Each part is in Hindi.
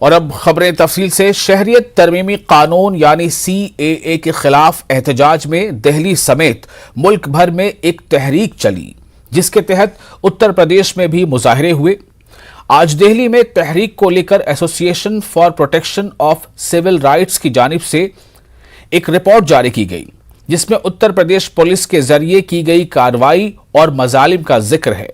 और अब खबरें तफसील से। शहरियत तरमीमी कानून यानी CAA के खिलाफ एहतजाज में दिल्ली समेत मुल्क भर में एक तहरीक चली, जिसके तहत उत्तर प्रदेश में भी मुजाहरे हुए। आज दिल्ली में तहरीक को लेकर association for protection of civil rights की जानिब से एक रिपोर्ट जारी की गई, जिसमें उत्तर प्रदेश पुलिस के जरिए की गई कार्रवाई और मजालिम का जिक्र है।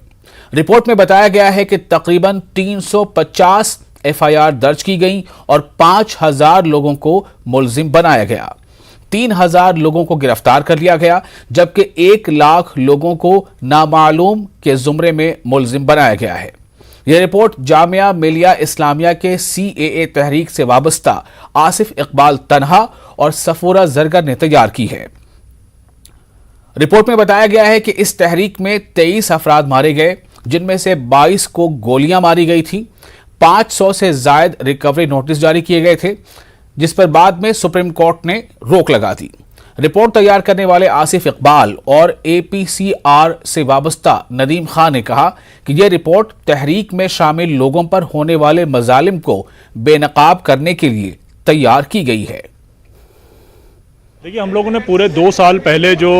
रिपोर्ट में बताया गया है कि तकरीबन 350 FIR दर्ज की गई और 5000 लोगों को मुलजिम बनाया गया। 3000 लोगों को गिरफ्तार कर लिया गया, जबकि 1 लाख लोगों को नामालूम के जुमरे में मुलजिम बनाया गया है। यह रिपोर्ट जामिया मिलिया इस्लामिया के CAA तहरीक से वाबस्ता आसिफ इकबाल तन्हा और सफूरा जरगर ने तैयार की है। रिपोर्ट में बताया गया है कि इस तहरीक में 23 अफराद मारे गए, जिनमें से 22 को गोलियां मारी गई थी। 500 से ज्यादा रिकवरी नोटिस जारी किए गए थे, जिस पर बाद में सुप्रीम कोर्ट ने रोक लगा दी। रिपोर्ट तैयार करने वाले आसिफ इकबाल और APCR से वाबस्ता नदीम खान ने कहा कि यह रिपोर्ट तहरीक में शामिल लोगों पर होने वाले मजालिम को बेनकाब करने के लिए तैयार की गई है। देखिए, हम लोगों ने पूरे 2 साल पहले जो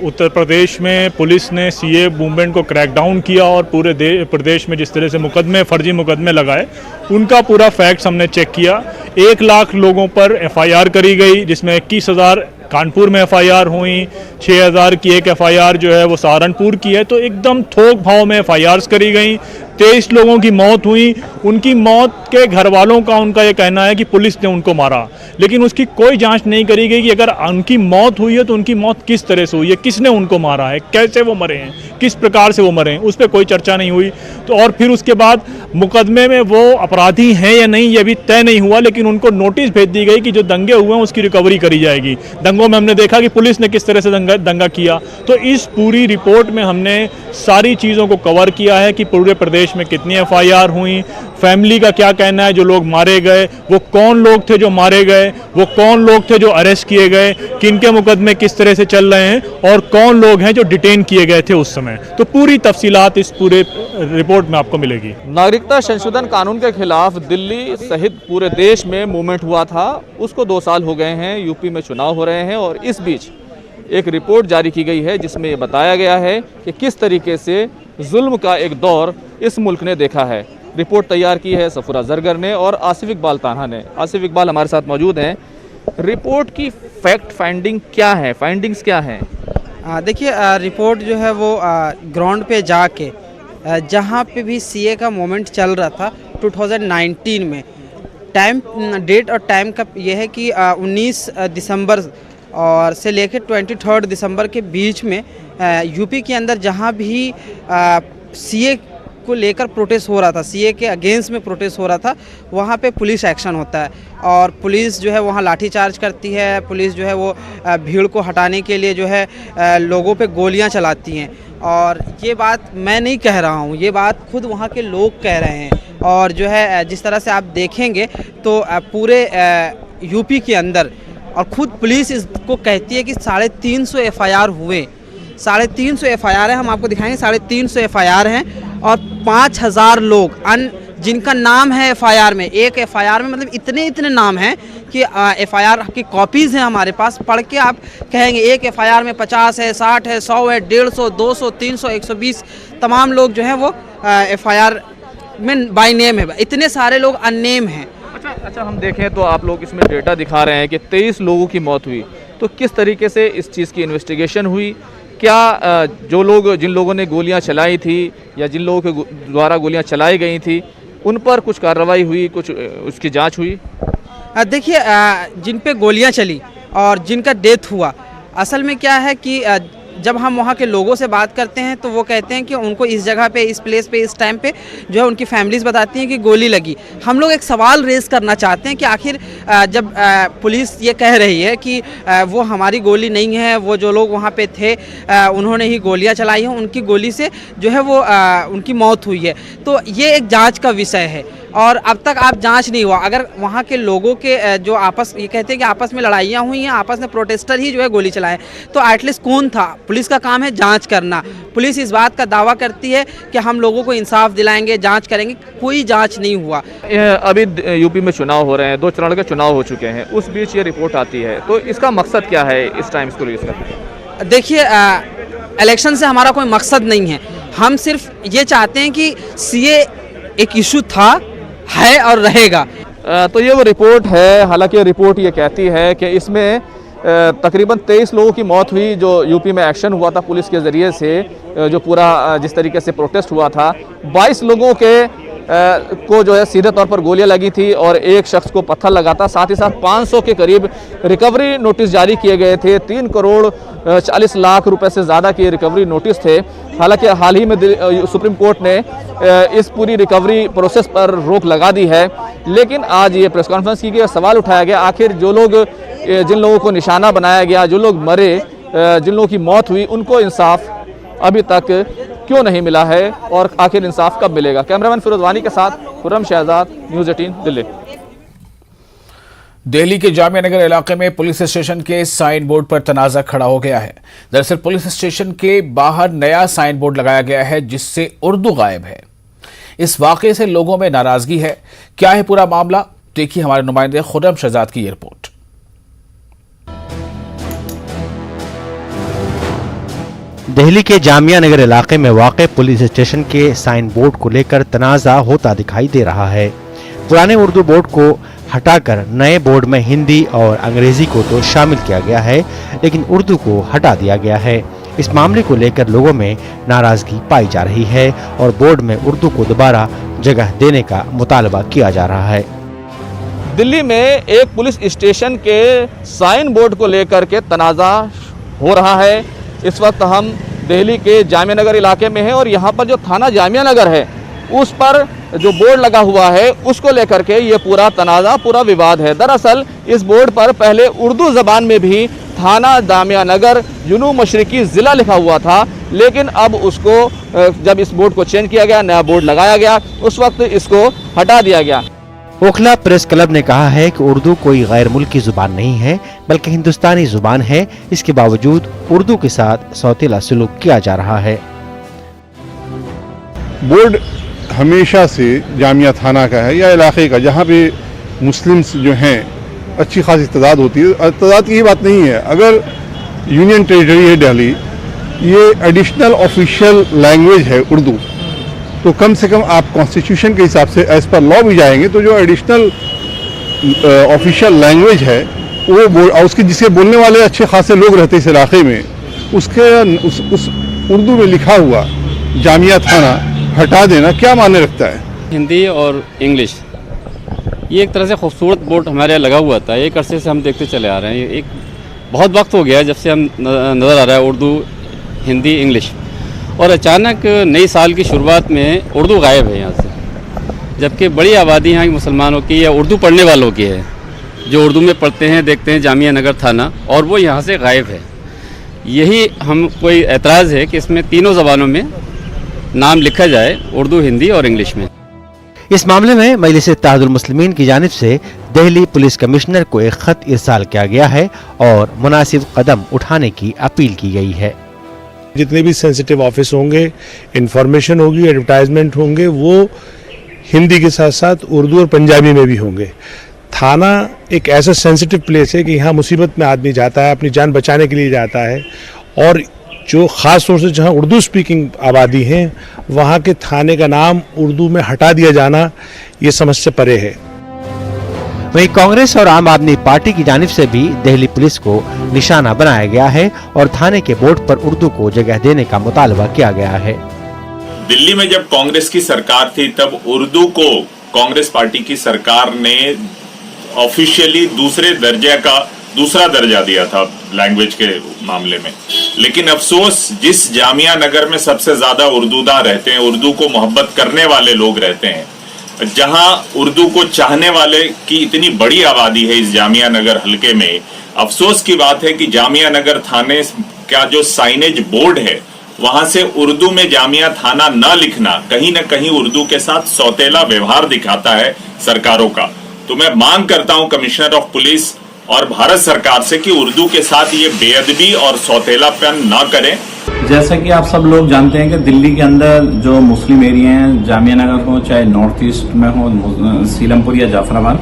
उत्तर प्रदेश में पुलिस ने CAA मूवमेंट को क्रैकडाउन किया और पूरे प्रदेश में जिस तरह से फर्जी मुकदमे लगाए, उनका पूरा फैक्ट्स हमने चेक किया। 1 लाख लोगों पर FIR करी गई, जिसमें 21,000 कानपुर में FIR हुई, 6000 की एक FIR जो है वो सहारनपुर की है। तो एकदम थोक भाव में FIRs करी गई। 23 लोगों की मौत हुई। उनकी मौत के घर वालों का उनका ये कहना है कि पुलिस ने उनको मारा, लेकिन उसकी कोई जांच नहीं करी गई कि अगर उनकी मौत हुई है तो उनकी मौत किस तरह से हुई है, किसने उनको मारा है, कैसे वो मरे हैं, किस प्रकार से वो मरे हैं, उस पर कोई चर्चा नहीं हुई। तो और फिर उसके बाद मुकदमे में वो अपराधी हैं या नहीं ये भी तय नहीं हुआ, लेकिन उनको नोटिस भेज दी गई कि जो दंगे हुए हैं उसकी रिकवरी करी जाएगी। दंगों में हमने देखा कि पुलिस ने किस तरह से दंगा किया। तो इस पूरी रिपोर्ट में हमने सारी चीज़ों को कवर किया है कि पूरे प्रदेश में कितनी FIR हुई, फैमिली का क्या कहना है, जो लोग मारे गए वो कौन लोग थे जो मारे गए, वो कौन लोग थे जो अरेस्ट किए गए, किनके मुकदमे किस तरह से चल रहे हैं और कौन लोग हैं जो डिटेन किए गए थे उस समय। तो पूरी तफसीलात इस पूरे रिपोर्ट में आपको मिलेगी। नागरिकता संशोधन कानून के खिलाफ दिल्ली सहित पूरे देश में मूवमेंट हुआ था, उसको 2 साल हो गए हैं। यूपी में चुनाव हो रहे हैं और इस बीच एक रिपोर्ट जारी की गई है, जिसमें ये बताया गया है कि किस तरीके से जुल्म का एक दौर इस मुल्क ने देखा है। रिपोर्ट तैयार की है सफूरा जरगर ने और आसिफ इकबाल तान्हा ने। आसिफ इकबाल हमारे साथ मौजूद हैं। रिपोर्ट की फैक्ट फाइंडिंग क्या है, फाइंडिंग्स क्या हैं? देखिए, रिपोर्ट जो है वो ग्राउंड पे जाके जहाँ पे भी CAA का मोमेंट चल रहा था 2019 में, डेट और टाइम का ये है कि 19 दिसंबर और से लेकर 23 दिसंबर के बीच में यूपी के अंदर जहाँ भी CAA को लेकर प्रोटेस्ट हो रहा था, CAA के अगेंस्ट में प्रोटेस्ट हो रहा था, वहाँ पे पुलिस एक्शन होता है और पुलिस जो है वहाँ लाठीचार्ज करती है। पुलिस जो है वो भीड़ को हटाने के लिए जो है लोगों पे गोलियाँ चलाती हैं। और ये बात मैं नहीं कह रहा हूँ, ये बात खुद वहाँ के लोग कह रहे हैं। और जो है जिस तरह से आप देखेंगे तो पूरे यूपी के अंदर और खुद पुलिस इसको कहती है कि 350 FIR हुए, 350 FIR है। हम आपको दिखाएंगे 350 FIR हैं और 5000 लोग जिनका नाम है FIR में। एक FIR में मतलब इतने नाम हैं कि FIR की कॉपीज़ हैं हमारे पास। पढ़ के आप कहेंगे एक FIR में 50 है, 60 है, 100 है, 150, 200, 300, 120 तमाम लोग जो हैं वो FIR में बाय नेम है। इतने सारे लोग अननेम हैं। अच्छा, हम देखें तो आप लोग इसमें डेटा दिखा रहे हैं कि 23 लोगों की मौत हुई। तो किस तरीके से इस चीज़ की इन्वेस्टिगेशन हुई? क्या जिन लोगों ने गोलियां चलाई थी या जिन लोगों के द्वारा गोलियां चलाई गई थी उन पर कुछ कार्रवाई हुई, कुछ उसकी जांच हुई? देखिए, जिन पे गोलियां चली और जिनका डेथ हुआ, असल में क्या है कि जब हम वहाँ के लोगों से बात करते हैं तो वो कहते हैं कि उनको इस जगह पे, इस प्लेस पे, इस टाइम पे जो है उनकी फैमिलीज़ बताती हैं कि गोली लगी। हम लोग एक सवाल रेज़ करना चाहते हैं कि आखिर जब पुलिस ये कह रही है कि वो हमारी गोली नहीं है, वो जो लोग वहाँ पे थे उन्होंने ही गोलियाँ चलाई हैं, उनकी गोली से जो है वो उनकी मौत हुई है, तो ये एक जाँच का विषय है। और अब तक आप जांच नहीं हुआ। अगर वहाँ के लोगों के जो आपस ये कहते हैं कि आपस में लड़ाइयाँ हुई हैं, आपस में प्रोटेस्टर ही जो है गोली चलाए, तो एटलीस्ट कौन था? पुलिस का काम है जांच करना। पुलिस इस बात का दावा करती है कि हम लोगों को इंसाफ दिलाएंगे, जांच करेंगे, कोई जांच नहीं हुआ। अभी यूपी में चुनाव हो रहे हैं, 2 चरण के चुनाव हो चुके हैं, उस बीच ये रिपोर्ट आती है, तो इसका मकसद क्या है इस टाइम इसको रिलीज करना? देखिए, इलेक्शन से हमारा कोई मकसद नहीं है। हम सिर्फ ये चाहते हैं कि सीए एक इशू था, है और रहेगा। तो ये वो रिपोर्ट है। हालांकि ये रिपोर्ट ये कहती है कि इसमें तकरीबन 23 लोगों की मौत हुई जो यूपी में एक्शन हुआ था पुलिस के ज़रिए से, जो पूरा जिस तरीके से प्रोटेस्ट हुआ था। 22 लोगों के को जो है सीधे तौर पर गोलियां लगी थी और एक शख्स को पत्थर लगा था। साथ ही साथ 500 के करीब रिकवरी नोटिस जारी किए गए थे। 3 करोड़ 40 लाख रुपए से ज़्यादा के रिकवरी नोटिस थे। हालांकि हाल ही में सुप्रीम कोर्ट ने इस पूरी रिकवरी प्रोसेस पर रोक लगा दी है, लेकिन आज ये प्रेस कॉन्फ्रेंस की गई, सवाल उठाया गया आखिर जो लोग, जिन लोगों को निशाना बनाया गया, जो लोग मरे, जिन लोगों की मौत हुई, उनको इंसाफ अभी तक क्यों नहीं मिला है और आखिर इंसाफ कब मिलेगा? कैमरामैन फिरोज वानी के साथ खुर्रम शहजाद, न्यूज़ 18 दिल्ली। दिल्ली के जामिया नगर इलाके में पुलिस स्टेशन के साइन बोर्ड पर तनाज़ा खड़ा हो गया है। दरअसल पुलिस स्टेशन के बाहर नया साइन बोर्ड लगाया गया है जिससे उर्दू गायब है। इस वाकये से लोगों में नाराजगी है। क्या है पूरा मामला, देखिए हमारे नुमाइंदे खुर्रम शहजाद की ये रिपोर्ट। दिल्ली के जामिया नगर इलाके में वाक़े पुलिस स्टेशन के साइन बोर्ड को लेकर तनाज़ा होता दिखाई दे रहा है। पुराने उर्दू बोर्ड को हटाकर नए बोर्ड में हिंदी और अंग्रेजी को तो शामिल किया गया है, लेकिन उर्दू को हटा दिया गया है। इस मामले को लेकर लोगों में नाराजगी पाई जा रही है और बोर्ड में उर्दू को दोबारा जगह देने का मुतालबा किया जा रहा है। दिल्ली में एक पुलिस स्टेशन के साइन बोर्ड को लेकर के तनाज़ा हो रहा है। इस वक्त हम दिल्ली के जामिया नगर इलाके में हैं और यहाँ पर जो थाना जामिया नगर है उस पर जो बोर्ड लगा हुआ है उसको लेकर के ये पूरा तनाज़ा, पूरा विवाद है। दरअसल इस बोर्ड पर पहले उर्दू ज़बान में भी थाना जामिया नगर जुनूब मशरिकी ज़िला लिखा हुआ था, लेकिन अब उसको जब इस बोर्ड को चेंज किया गया, नया बोर्ड लगाया गया, उस वक्त इसको हटा दिया गया। ओखला प्रेस क्लब ने कहा है कि उर्दू कोई गैर मुल्की जुबान नहीं है बल्कि हिंदुस्तानी जुबान है। इसके बावजूद उर्दू के साथ सौतेला सलूक किया जा रहा है। बोर्ड हमेशा से जामिया थाना का है या इलाके का, जहाँ पे मुस्लिम्स जो हैं अच्छी खासी तादाद होती है। तादाद की ये बात नहीं है, अगर यूनियन टेरिटरी है दिल्ली, ये एडिशनल ऑफिशियल लैंग्वेज है उर्दू, तो कम से कम आप कॉन्स्टिट्यूशन के हिसाब से एज पर लॉ भी जाएंगे तो जो एडिशनल ऑफिशियल लैंग्वेज है वो उसके जिसके बोलने वाले अच्छे खासे लोग रहते इस इलाके में, उसके उस उर्दू में लिखा हुआ जामिया थाना हटा देना क्या मायने रखता है? हिंदी और इंग्लिश, ये एक तरह से खूबसूरत बोर्ड हमारे यहाँ लगा हुआ था, एक अरसे से हम देखते चले आ रहे हैं। एक बहुत वक्त हो गया है जब से हम नज़र आ रहा है उर्दू, हिंदी, इंग्लिश, और अचानक नई साल की शुरुआत में उर्दू गायब है यहाँ से, जबकि बड़ी आबादी यहाँ की मुसलमानों की या उर्दू पढ़ने वालों की है, जो उर्दू में पढ़ते हैं, देखते हैं जामिया नगर थाना, और वो यहाँ से गायब है। यही हम कोई एतराज़ है कि इसमें तीनों ज़बानों में नाम लिखा जाए, उर्दू, हिंदी और इंग्लिश में। इस मामले में मजलिस इत्तेहादुल मुस्लिमीन की जानिब से दिल्ली पुलिस कमिश्नर को एक खत इरसाल किया गया है और मुनासिब कदम उठाने की अपील की गई है। जितने भी सेंसिटिव ऑफिस होंगे, इंफॉर्मेशन होगी, एडवर्टाइजमेंट होंगे, वो हिंदी के साथ साथ उर्दू और पंजाबी में भी होंगे। थाना एक ऐसा सेंसिटिव प्लेस है कि यहाँ मुसीबत में आदमी जाता है, अपनी जान बचाने के लिए जाता है, और जो ख़ास तौर से जहाँ उर्दू स्पीकिंग आबादी हैं वहाँ के थाने का नाम उर्दू में हटा दिया जाना ये समझ से परे है। वहीं कांग्रेस और आम आदमी पार्टी की जानिब से भी दिल्ली पुलिस को निशाना बनाया गया है और थाने के बोर्ड पर उर्दू को जगह देने का मुतालबा किया गया है। दिल्ली में जब कांग्रेस की सरकार थी तब उर्दू को कांग्रेस पार्टी की सरकार ने ऑफिशियली दूसरा दर्जा दिया था लैंग्वेज के मामले में। लेकिन अफसोस, जिस जामिया नगर में सबसे ज्यादा उर्दूदां रहते हैं, उर्दू को मोहब्बत करने वाले लोग रहते हैं, जहां उर्दू को चाहने वाले की इतनी बड़ी आबादी है इस जामिया नगर हलके में, अफसोस की बात है कि जामिया नगर थाने का जो साइनेज बोर्ड है वहां से उर्दू में जामिया थाना न लिखना कहीं न कहीं उर्दू के साथ सौतेला व्यवहार दिखाता है सरकारों का। तो मैं मांग करता हूं कमिश्नर ऑफ पुलिस और भारत सरकार से कि उर्दू के साथ ये बेअदबी और सौतेलापन ना करें। जैसा कि आप सब लोग जानते हैं कि दिल्ली के अंदर जो मुस्लिम एरिया हैं, जामिया नगर हो चाहे नॉर्थ ईस्ट में हो, सीलमपुर या जाफराबाद,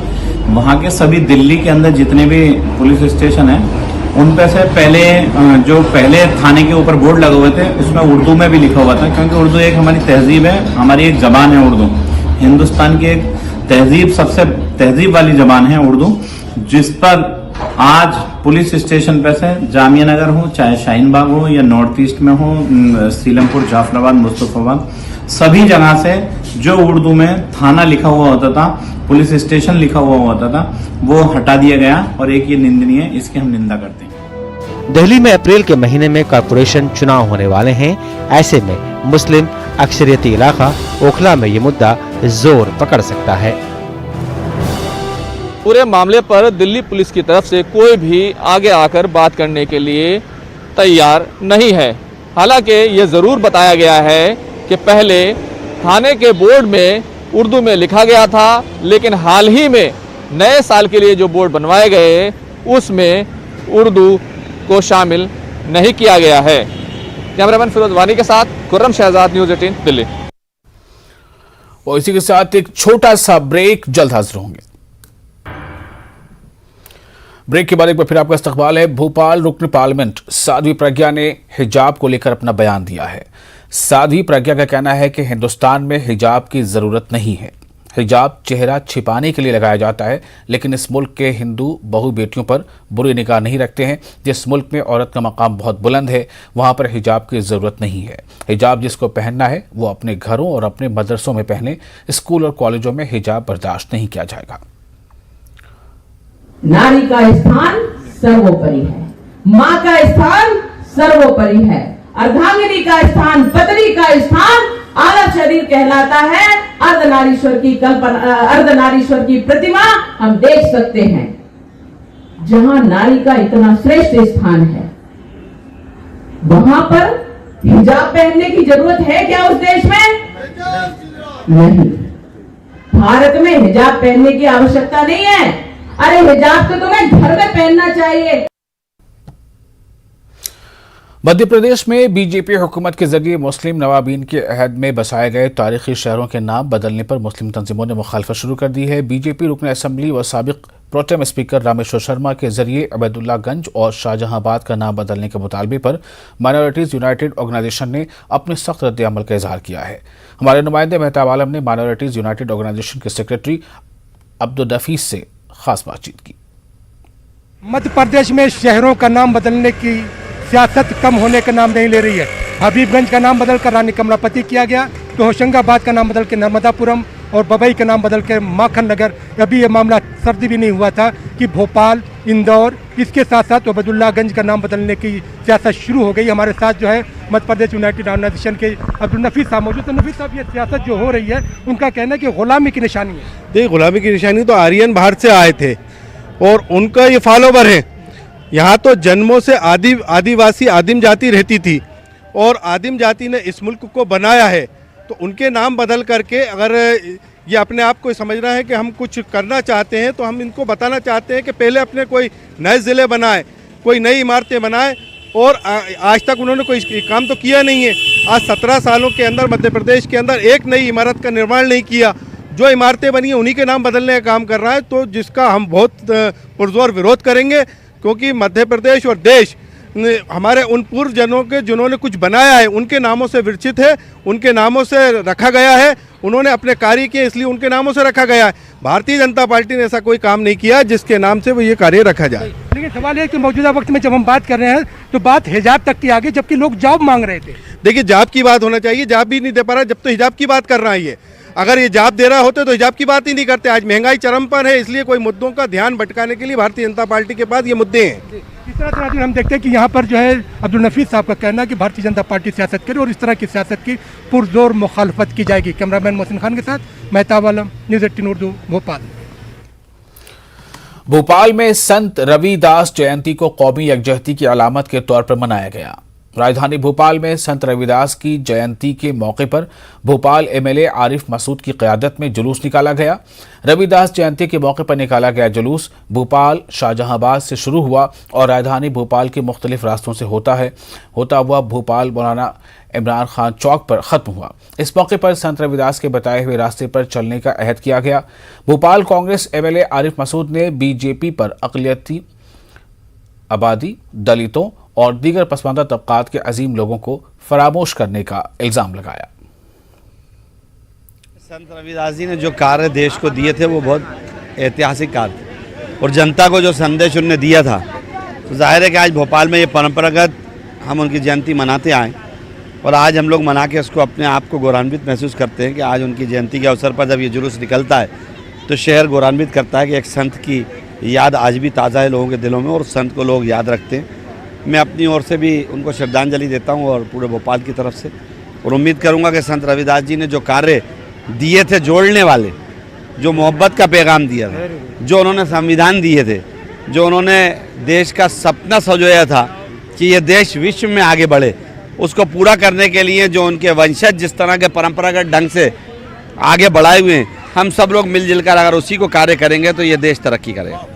वहाँ के सभी दिल्ली के अंदर जितने भी पुलिस स्टेशन हैं उन पे से पहले थाने के ऊपर बोर्ड लगे हुए थे उसमें उर्दू में भी लिखा हुआ था, क्योंकि उर्दू एक हमारी तहजीब है, हमारी एक जबान है उर्दू। हिंदुस्तान की एक तहजीब, सबसे तहजीब वाली जबान है उर्दू, जिस पर आज पुलिस स्टेशन पे से जामिया नगर हो चाहे शाहीन बाग हो या नॉर्थ ईस्ट में हो, सीलमपुर, जाफराबाद, मुस्तफाबाद, सभी जगह से जो उर्दू में थाना लिखा हुआ होता था, पुलिस स्टेशन लिखा हुआ होता था, वो हटा दिया गया और एक ये निंदनीय है, इसकी हम निंदा करते हैं। दिल्ली में अप्रैल के महीने में कॉर्पोरेशन चुनाव होने वाले हैं। ऐसे में मुस्लिम अक्सरियती इलाका ओखला में ये मुद्दा जोर पकड़ सकता है। पूरे मामले पर दिल्ली पुलिस की तरफ से कोई भी आगे आकर बात करने के लिए तैयार नहीं है। हालांकि ये ज़रूर बताया गया है कि पहले थाने के बोर्ड में उर्दू में लिखा गया था, लेकिन हाल ही में नए साल के लिए जो बोर्ड बनवाए गए उसमें उर्दू को शामिल नहीं किया गया है। कैमरामैन फिरोज वानी के साथ खुर्रम शहजाद, न्यूज़ 18 दिल्ली। और इसी के साथ एक छोटा सा ब्रेक, जल्द हाजिर होंगे। ब्रेक के बाद एक बार फिर आपका इस्तकबाल है। भोपाल रुकन पार्लियामेंट साध्वी प्रज्ञा ने हिजाब को लेकर अपना बयान दिया है। साध्वी प्रज्ञा का कहना है कि हिंदुस्तान में हिजाब की जरूरत नहीं है। हिजाब चेहरा छिपाने के लिए लगाया जाता है, लेकिन इस मुल्क के हिंदू बहु बेटियों पर बुरी निगाह नहीं रखते हैं। जिस मुल्क में औरत का मकाम बहुत बुलंद है, वहां पर हिजाब की जरूरत नहीं है। हिजाब जिसको पहनना है वो अपने घरों और अपने मदरसों में पहने। स्कूल और कॉलेजों में हिजाब बर्दाश्त नहीं किया जाएगा। नारी का स्थान सर्वोपरि है, माँ का स्थान सर्वोपरि है, अर्धांगिनी का स्थान, पत्नी का स्थान आला शरीर कहलाता है। अर्धनारीश्वर की कल्पना, अर्धनारीश्वर की प्रतिमा हम देख सकते हैं। जहां नारी का इतना श्रेष्ठ स्थान है, वहां पर हिजाब पहनने की जरूरत है क्या उस देश में? नहीं। भारत में हिजाब पहनने की आवश्यकता नहीं है। अरे हिजाब तो तुम्हें घर में पहनना चाहिए। मध्य प्रदेश में बीजेपी हुकूमत के जरिए मुस्लिम नवाबीन के अहद में बसाए गए तारीखी शहरों के नाम बदलने पर मुस्लिम तंजीमों ने मुखालफत शुरू कर दी है। बीजेपी रुकन असम्बली व साबिक प्रोटेम स्पीकर रामेश्वर शर्मा के जरिए अबैदुल्लागंज और शाहजहांबाद का नाम बदलने के मुतालबे पर माइनॉरिटीज यूनाइटेड ऑर्गेनाइजेशन ने अपने सख्त रद्द-ए-अमल का इजहार किया है। हमारे नुमाइंदे मेहताब आलम ने माइनॉरिटीज यूनाइटेड ऑर्गेनाइजेशन के सेक्रेटरी अब्दुल नफीस से खास बातचीत की। मध्य प्रदेश में शहरों का नाम बदलने की सियासत कम होने का नाम नहीं ले रही है। हबीबगंज का नाम बदलकर रानी कमलापति किया गया, तो होशंगाबाद का नाम बदल के नर्मदापुरम और बबई का नाम बदल के माखन नगर। अभी ये मामला सर्दी भी नहीं हुआ था कि भोपाल, इंदौर, इसके साथ साथ अबैदुल्लागंज का नाम बदलने की सियासत शुरू हो गई। हमारे साथ जो है मध्य प्रदेश यूनाइटेड ऑर्गेनाइजेशन के अब्दुल नफीस साहब मौजूद। तो नफीस साहब, ये सियासत जो हो रही है उनका कहना है कि गुलामी की निशानी है। देखिए, गुलामी की निशानी तो आर्यन बाहर से आए थे और उनका ये फॉलोवर है। यहाँ तो जन्मों से आदिवासी आदिम जाति रहती थी और आदिम जाति ने इस मुल्क को बनाया है, तो उनके नाम बदल करके अगर ये अपने आप को समझना है कि हम कुछ करना चाहते हैं, तो हम इनको बताना चाहते हैं कि पहले अपने कोई नए ज़िले बनाए, कोई नई इमारतें बनाए, और आज तक उन्होंने कोई काम तो किया नहीं है। आज 17 सालों के अंदर मध्य प्रदेश के अंदर एक नई इमारत का निर्माण नहीं किया। जो इमारतें बनी हैं उन्हीं के नाम बदलने का काम कर रहा है, तो जिसका हम बहुत पुरजोर विरोध करेंगे, क्योंकि मध्य प्रदेश और देश हमारे उन पूर्व जनों के जिन्होंने कुछ बनाया है उनके नामों से विरचित है, उनके नामों से रखा गया है। उन्होंने अपने कार्य किए, इसलिए उनके नामों से रखा गया है। भारतीय जनता पार्टी ने ऐसा कोई काम नहीं किया जिसके नाम से वो ये कार्य रखा जाए। लेकिन सवाल है कि मौजूदा वक्त में जब हम बात कर रहे हैं तो बात हिजाब तक की आगे, जबकि लोग जॉब मांग रहे थे। देखिए, जॉब की बात होना चाहिए, जॉब भी नहीं दे पा रहा, जब तो हिजाब की बात कर रहा है ये। अगर ये जॉब दे रहा होते तो हिजाब की बात ही नहीं करते। आज महंगाई चरम पर है, इसलिए कोई मुद्दों का ध्यान भटकाने के लिए भारतीय जनता पार्टी के पास ये मुद्दे हैं। इस तरह से हम देखते हैं कि यहाँ पर जो है अब्दुल नफीस साहब का कहना है कि भारतीय जनता पार्टी सियासत करे और इस तरह की सियासत की पुरजोर मुखालफत की जाएगी। कैमरामैन मोहसिन खान के साथ मेहताब आलम, न्यूज़ 18 उर्दू, भोपाल। भोपाल में संत रविदास जयंती को कौमी यकजहती की अलामत के तौर पर मनाया गया। राजधानी भोपाल में संत रविदास की जयंती के मौके पर भोपाल एमएलए आरिफ मसूद की क़यादत में जुलूस निकाला गया। रविदास जयंती के मौके पर निकाला गया जुलूस भोपाल शाहजहांबाद से शुरू हुआ और राजधानी भोपाल के मुख्तलिफ रास्तों से होता हुआ भोपाल मौलाना इमरान खान चौक पर ख़त्म हुआ। इस मौके पर संत रविदास के बताए हुए रास्ते पर चलने का अहद किया गया। भोपाल कांग्रेस एमएलए आरिफ मसूद ने बीजेपी पर अक़लियती आबादी, दलितों और दीगर पसमानदा तबकात के अजीम लोगों को फरामोश करने का इल्ज़ाम लगाया। संत रविदास जी ने जो कार्य देश को दिए थे वो बहुत ऐतिहासिक कार्य थे और जनता को जो संदेश उन्होंने दिया था, तो जाहिर है कि आज भोपाल में ये परंपरागत हम उनकी जयंती मनाते आए और आज हम लोग मना के उसको अपने आप को गौरवान्वित महसूस करते हैं कि आज उनकी जयंती के अवसर पर जब ये जुलूस निकलता है तो शहर गौरवान्वित करता है कि एक संत की याद आज भी ताज़ा है लोगों के दिलों में और संत को लोग याद रखते हैं। मैं अपनी ओर से भी उनको श्रद्धांजलि देता हूं और पूरे भोपाल की तरफ से, और उम्मीद करूंगा कि संत रविदास जी ने जो कार्य दिए थे जोड़ने वाले, जो मोहब्बत का पैगाम दिया था, जो उन्होंने संविधान दिए थे, जो उन्होंने देश का सपना सजोया था कि ये देश विश्व में आगे बढ़े, उसको पूरा करने के लिए जो उनके वंशज जिस तरह के परंपरागत ढंग से आगे बढ़ाए हुए हैं, हम सब लोग मिलजुल कर अगर उसी को कार्य करेंगे तो ये देश तरक्की करेगा।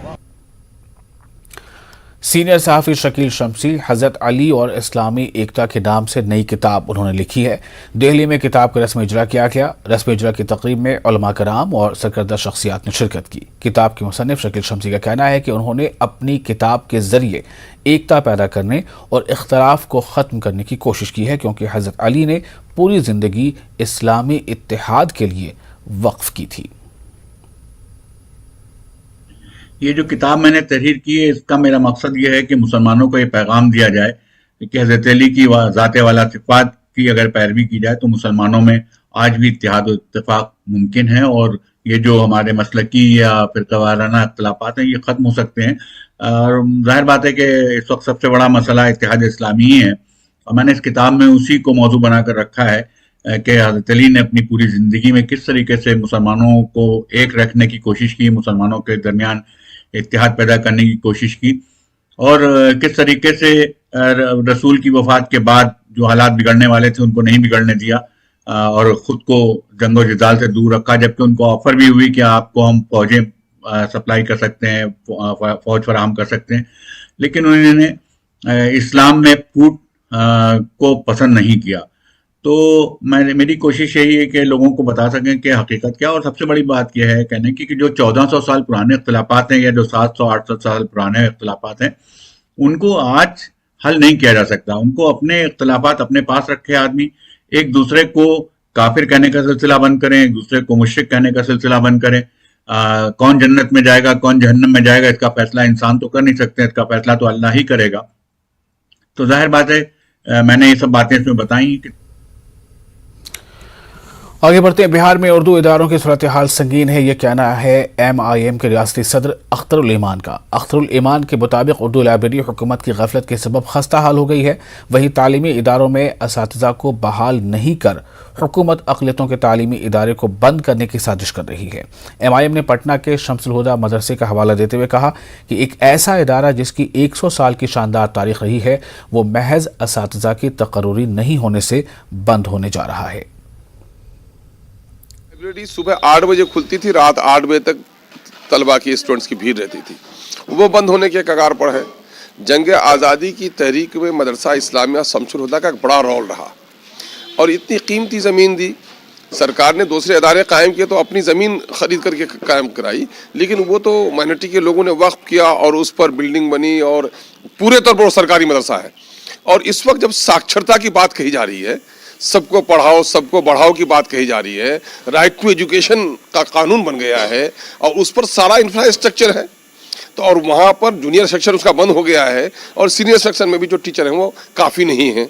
सीनियर सहाफ़ी शकील शमसी हज़रत अली और इस्लामी एकता के नाम से नई किताब उन्होंने लिखी है। दिल्ली में किताब का रस्म इजरा किया गया। रस्म इजरा की तकरीब में उलमा कराम और सरकर्दा शख्सियात ने शिरकत की। किताब के मुसन्निफ शकील शमसी का कहना है कि उन्होंने अपनी किताब के ज़रिए एकता पैदा करने और इख्तलाफ को ख़त्म करने की कोशिश की है, क्योंकि हज़रत अली ने पूरी ज़िंदगी इस्लामी इत्तेहाद के लिए वक्फ की थी। ये जो किताब मैंने तहरीर की है, इसका मेरा मकसद ये है कि मुसलमानों को ये पैगाम दिया जाए कि हज़रत अली की ज़ाते वाला सिफ़ात की अगर पैरवी की जाए तो मुसलमानों में आज भी इत्तेहाद और इत्तेफाक मुमकिन है और ये जो हमारे मसलकी या फ़िरक़ावाराना इख्तिलाफ़ात हैं ये ख़त्म हो सकते हैं। और ज़ाहिर बात है कि इस वक्त सबसे बड़ा मसला इत्तेहाद इस्लामी ही है और मैंने इस किताब में उसी को मौजू बनाकर रखा है कि हज़रत अली ने अपनी पूरी ज़िंदगी में किस तरीके से मुसलमानों को एक रखने की कोशिश की, मुसलमानों के दरमियान इत्तेहाद पैदा करने की कोशिश की और किस तरीके से रसूल की वफात के बाद जो हालात बिगड़ने वाले थे उनको नहीं बिगड़ने दिया और ख़ुद को जंगो जिदाल से दूर रखा, जबकि उनको ऑफ़र भी हुई कि आपको हम फ़ौजें सप्लाई कर सकते हैं, फ़ौज फराहम कर सकते हैं, लेकिन उन्होंने इस्लाम में फूट को पसंद नहीं किया। तो मेरी कोशिश यही है कि लोगों को बता सकें कि हकीकत क्या, और सबसे बड़ी बात यह है कहने की कि जो 1400 साल पुराने इख्तिलाफ़ात हैं या जो 700-800 साल पुराने इख्तिलाफ़ात हैं उनको आज हल नहीं किया जा सकता। उनको अपने इख्तिलाफ़ात अपने पास रखे आदमी, एक दूसरे को काफिर कहने का सिलसिला बंद करें, एक दूसरे को मुश्रिक कहने का सिलसिला बंद करें। कौन जन्नत में जाएगा कौन जहन्नम में जाएगा इसका फैसला इंसान तो कर नहीं सकते, इसका फैसला तो अल्लाह ही करेगा। तो जाहिर बात है मैंने ये सब बातें इसमें बताई कि आगे बढ़ते हैं। बिहार में उर्दू इदारों की सूरत हाल संगीन है, यह कहना है MIM के रियासती सदर अख्तरुल ईमान का। अख्तरुल ईमान के मुताबिक उर्दू लाइब्रेरी हुकूमत की गफलत के सबब खस्ता हाल हो गई है। वहीं तालीमी इदारों में असातिज़ा को बहाल नहीं कर हुकूमत अक़लियतों के तालीमी इदारे को बंद करने की साजिश कर रही है। MIM ने पटना के शम्सुल हुदा मदरसे का हवाला देते हुए कहा कि एक ऐसा इदारा जिसकी 100 साल की शानदार तारीख रही है वो महज असातिज़ा की तकर्रुरी नहीं होने से बंद होने जा रहा है। लाइब्रेरी सुबह 8 बजे खुलती थी, रात 8 बजे तक तलबा की स्टूडेंट्स की भीड़ रहती थी, वो बंद होने के कगार पर है। जंग आज़ादी की तहरीक में मदरसा इस्लामिया शम्सुल हुदा का एक बड़ा रोल रहा और इतनी कीमती ज़मीन दी सरकार ने। दूसरे अदारे कायम किए तो अपनी ज़मीन खरीद करके कायम कराई, लेकिन वो तो माइनॉरिटी के लोगों ने वक्फ किया और उस पर बिल्डिंग बनी और पूरे तौर पर वो सरकारी मदरसा है। और इस वक्त जब साक्षरता की बात कही जा रही है, सबको पढ़ाओ सबको बढ़ाओ की बात कही जा रही है, राइट टू एजुकेशन का कानून बन गया है और उस पर सारा इंफ्रास्ट्रक्चर है, तो और वहाँ पर जूनियर सेक्शन उसका बंद हो गया है और सीनियर सेक्शन में भी जो टीचर हैं वो काफ़ी नहीं हैं।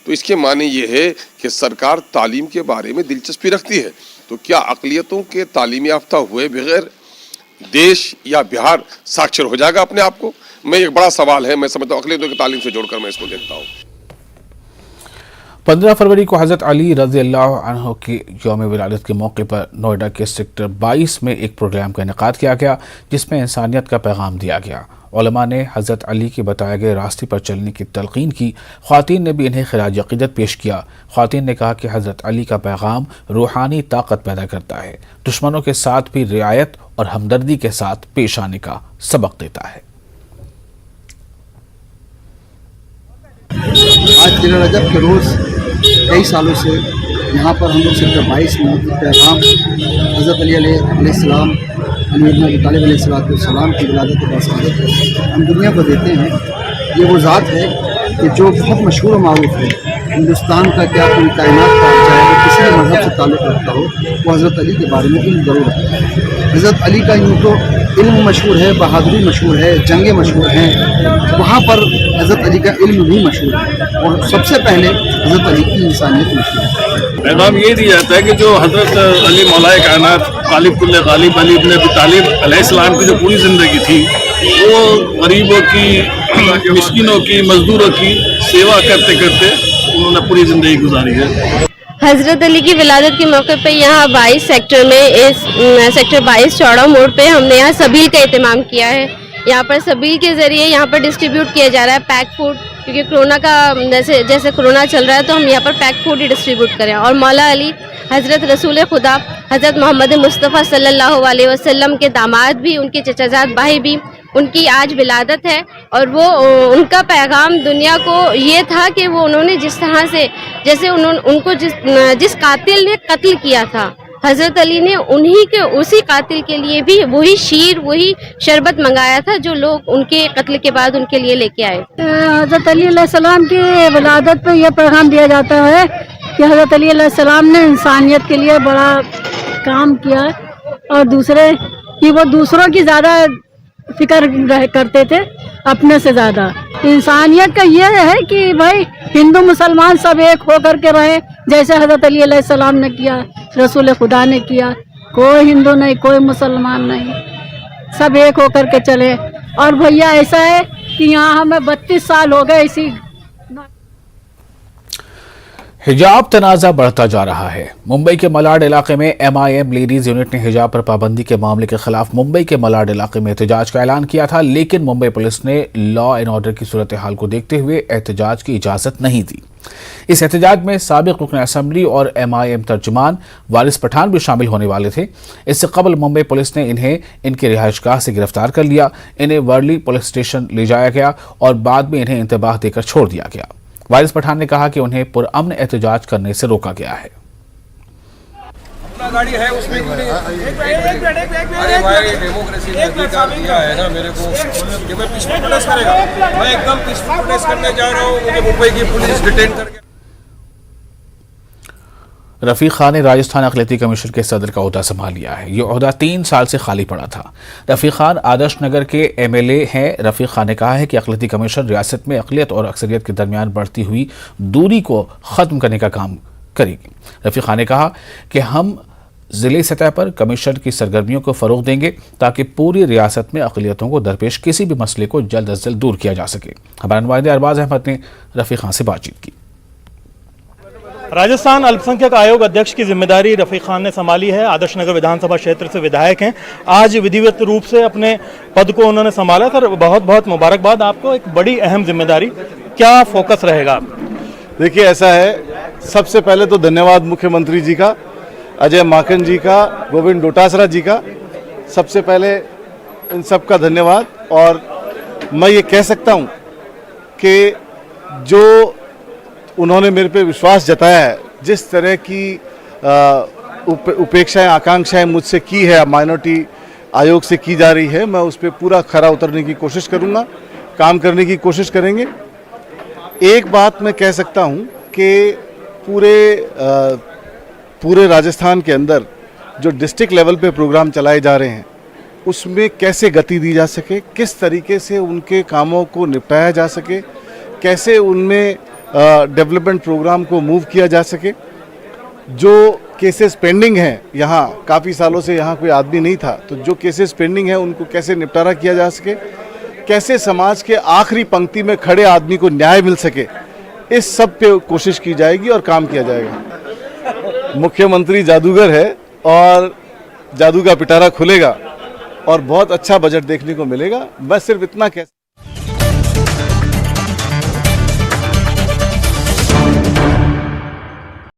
तो इसके माने ये है कि सरकार तालीम के बारे में दिलचस्पी रखती है, तो क्या अक़लियतों के तालीम याफ्ता हुए बगैर देश या बिहार साक्षर हो जाएगा अपने आप को? मैं एक बड़ा सवाल है, मैं समझता हूँ अक़लियतों की तालीम से जोड़कर मैं इसको देखता हूँ। 15 फरवरी को हज़रत अली रज़ी अल्लाह अन्हु की यौम विलादत के मौके पर नोएडा के सेक्टर 22 में एक प्रोग्राम का इनेकाद किया गया जिसमें इंसानियत का पैगाम दिया गया। उलमा ने हज़रत अली के बताए गए रास्ते पर चलने की तलकीन की। ख्वातीन ने भी इन्हें खिराज अक़ीदत पेश किया। ख्वातीन ने कहा कि हज़रत अली का पैगाम रूहानी ताकत पैदा करता है, दुश्मनों के साथ भी रियायत और हमदर्दी के साथ पेश आने का सबक देता है। आज दिन रजब के रोज़ कई सालों से यहाँ पर हम लोग सेक्टर 22 में पैगाम हज़रत अली अलैहिस्सलाम, अली इब्न अबी तालिब अलैहिस्सलाम की विलादत और बसादत हम दुनिया को देते हैं। ये वो ज़ात है कि जो बहुत मशहूर मारूफ है, हिंदुस्तान का क्या पूरी कायनात का, चाहे वो किसी भी मज़हब से ताल्लुक़ रखता हो, वो हज़रत अली के बारे में इल्म ज़रूर रखता है। हज़रत अली का यूँ तो इल्म मशहूर है, बहादुरी मशहूर है, जंगें मशहूर हैं, वहाँ पर हज़रत अली का इल्म भी मशहूर है और सबसे पहले हज़रत अली की इंसानियत मशहूर है। पैगाम ये दिया जाता है कि जो हज़रत अली मौलाए कायनात गालिब कुल्ले गालिब अली इब्न अबी तालिब अलैहिस्सलाम की जो पूरी ज़िंदगी थी वो गरीबों की, मिस्किनों की, मजदूरों की सेवा करते करते उन्होंने पूरी ज़िंदगी गुजारी है। हज़रत अली की विलादत के मौके पे यहाँ 22 सेक्टर में, इस सेक्टर 22 चौड़ा मोड़ पे हमने यहाँ सबील का एहतमाम किया है। यहाँ पर सबील के ज़रिए यहाँ पर डिस्ट्रीब्यूट किया जा रहा है पैक फूड, क्योंकि कोरोना का जैसे कोरोना चल रहा है तो हम यहाँ पर पैक फूड ही डिस्ट्रीब्यूट करें। और मौला अली हज़रत रसूल खुदा हज़रत मोहम्मद मुस्तफ़ा सल्लल्लाहु अलैहि वसल्लम के दामाद भी, उनके चचाजाद भाई भी, उनकी आज विलादत है और वो उनका पैगाम दुनिया को ये था कि वो उन्होंने जिस तरह से, जैसे उनको जिस कातिल ने कत्ल किया था, हज़रत अली ने उन्हीं के उसी कातिल के लिए भी वही शीर, वही शरबत मंगाया था जो लोग उनके कत्ल के बाद उनके लिए लेके आए। हज़रत अली अलैहिस्सलाम की विलादत पे यह पैगाम दिया जाता है कि हज़रत अली अलैहिस्सलाम ने इंसानियत के लिए बड़ा काम किया और दूसरे कि वो दूसरों की ज़्यादा फिक्र करते थे अपने से ज़्यादा। इंसानियत का ये है कि भाई हिंदू मुसलमान सब एक होकर के रहे, जैसे हज़रत अली अलैहिस्सलाम ने किया, रसूल खुदा ने किया। कोई हिंदू नहीं, कोई मुसलमान नहीं, सब एक होकर के चले। और भैया ऐसा है कि यहाँ हमें 32 साल हो गए इसी। हिजाब तनाज़ा बढ़ता जा रहा है। मुंबई के मलाड इलाके में MIM लेडीज यूनिट ने हिजाब पर पाबंदी के मामले के खिलाफ मुंबई के मलाड इलाके में एहतजाज का ऐलान किया था, लेकिन मुंबई पुलिस ने लॉ एंड ऑर्डर की सूरत हाल को देखते हुए एहतजाज की इजाज़त नहीं दी। इस एहतजाज में साबिक रुकन असेंबली और MIM तर्जुमान वारिस पठान भी शामिल होने वाले थे। इससे कबल मुंबई पुलिस ने इन्हें इनके रिहाइशगाह से गिरफ्तार कर लिया। इन्हें वर्ली पुलिस स्टेशन ले जाया गया और बाद में इन्हें इंतबाह देकर छोड़ दिया गया। वारिस पठान ने कहा कि उन्हें पुरअमन एहतजाज करने से रोका गया है। अपना गाड़ी है उसमें क्यों नहीं? अरे भाई डेमोक्रेसी ने अधिकार दिया है ना मेरे को कि मैं पीसफुल प्रोटेस्ट करेगा। मैं एकदम पीसफुल प्रोटेस्ट करने जा रहा हूँ, मुझे मुंबई की पुलिस डिटेन करके। रफ़ीक खान ने राजस्थान अक़लियती कमीशन के सदर का ओहदा संभाल लिया है। ये ओहदा 3 साल से खाली पड़ा था। रफ़ीक खान आदर्श नगर के MLA हैं। रफ़ीक खान ने कहा है कि अक़लियती कमीशन रियासत में अक़लियत और अक्सरियत के दरमियान बढ़ती हुई दूरी को ख़त्म करने का काम करेगी। रफ़ीक खान ने कहा कि हम ज़िले सतह पर कमीशन की सरगर्मियों को फ़रोग़ देंगे ताकि पूरी रियासत में अक़लियतों को दरपेश किसी भी मसले को जल्द अज जल्द दूर किया जा सके। हमारे नुमाइंदे अरबाज अहमद ने रफ़ीक खान से बातचीत की। राजस्थान अल्पसंख्यक आयोग अध्यक्ष की जिम्मेदारी रफ़ीक खान ने संभाली है। आदर्श नगर विधानसभा क्षेत्र से विधायक हैं। आज विधिवत रूप से अपने पद को उन्होंने संभाला। सर, बहुत बहुत मुबारकबाद आपको, एक बड़ी अहम जिम्मेदारी। क्या फोकस रहेगा? देखिए, ऐसा है, सबसे पहले तो धन्यवाद मुख्यमंत्री जी का, अजय माकन जी का, गोविंद डोटासरा जी का, सबसे पहले इन सब का धन्यवाद। और मैं ये कह सकता हूँ कि जो उन्होंने मेरे पे विश्वास जताया है, जिस तरह की उपेक्षाएं, आकांक्षाएं मुझसे की है, माइनॉरिटी आयोग से की जा रही है, मैं उस पर पूरा खरा उतरने की कोशिश करूंगा, काम करने की कोशिश करेंगे। एक बात मैं कह सकता हूं कि पूरे राजस्थान के अंदर जो डिस्ट्रिक्ट लेवल पे प्रोग्राम चलाए जा रहे हैं, उसमें कैसे गति दी जा सके, किस तरीके से उनके कामों को निपटाया जा सके, कैसे उनमें डेवलपमेंट प्रोग्राम को मूव किया जा सके। जो केसेस पेंडिंग हैं, यहाँ काफ़ी सालों से यहाँ कोई आदमी नहीं था, तो जो केसेस पेंडिंग हैं उनको कैसे निपटारा किया जा सके, कैसे समाज के आखिरी पंक्ति में खड़े आदमी को न्याय मिल सके, इस सब पे कोशिश की जाएगी और काम किया जाएगा। मुख्यमंत्री जादूगर है और जादू का पिटारा खुलेगा और बहुत अच्छा बजट देखने को मिलेगा। बस सिर्फ इतना कह